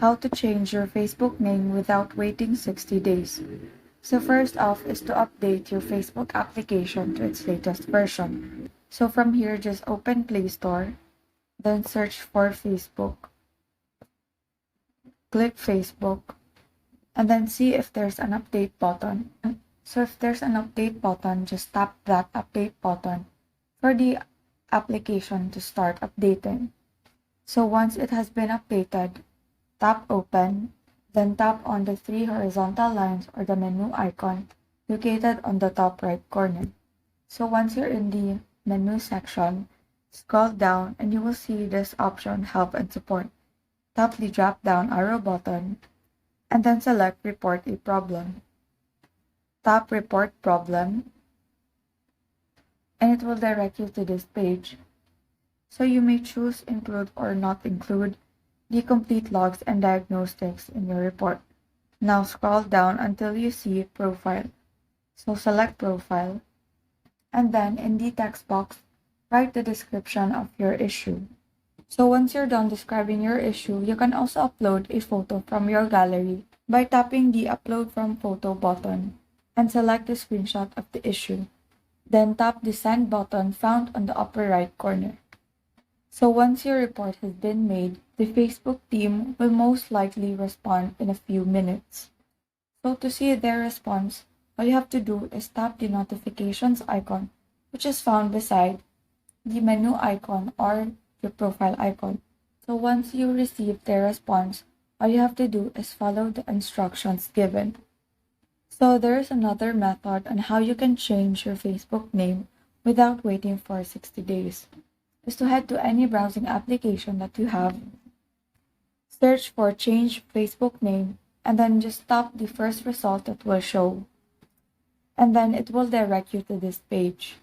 how to change your Facebook name without waiting 60 days. So first off is to update your Facebook application to its latest version. So from here, just open Play Store, then search for Facebook, click Facebook, and then see if there's an update button. So if there's an update button, just tap that update button for the application to start updating. So once it has been updated, tap Open, then tap on the three horizontal lines or the menu icon located on the top right corner. So once you're in the menu section, scroll down and you will see this option Help and Support. Tap the drop down arrow button and then select Report a Problem. Tap Report Problem and it will direct you to this page. So you may choose Include or Not Include the complete logs and diagnostics in your report. Now scroll down until you see Profile. So select Profile, and then in the text box, write the description of your issue. So once you're done describing your issue, you can also upload a photo from your gallery by tapping the Upload from Photo button and select the screenshot of the issue. Then tap the Send button found on the upper right corner. So once your report has been made, the Facebook team will most likely respond in a few minutes. So to see their response, all you have to do is tap the notifications icon, which is found beside the menu icon or your profile icon. So once you receive their response, all you have to do is follow the instructions given. So there's another method on how you can change your Facebook name without waiting for 60 days. Is to head to any browsing application that you have, search for Change Facebook Name, and then just tap the first result that will show. And then it will direct you to this page.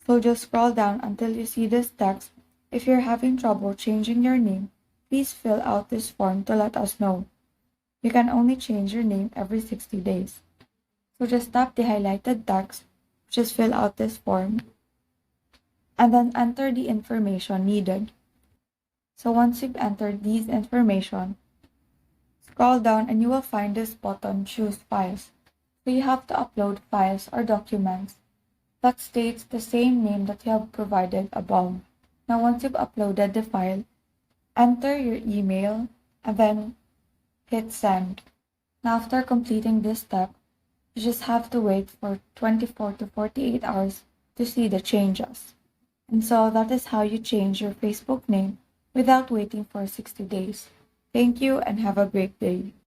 So just scroll down until you see this text. If you're having trouble changing your name, please fill out this form to let us know. You can only change your name every 60 days. So just tap the highlighted text, just fill out this form, and then enter the information needed. So once you've entered these information, scroll down and you will find this button, Choose Files. So you have to upload files or documents that states the same name that you have provided above. Now once you've uploaded the file, enter your email and then hit Send. Now after completing this step, you just have to wait for 24 to 48 hours to see the changes. And so that is how you change your Facebook name without waiting for 60 days. Thank you and have a great day.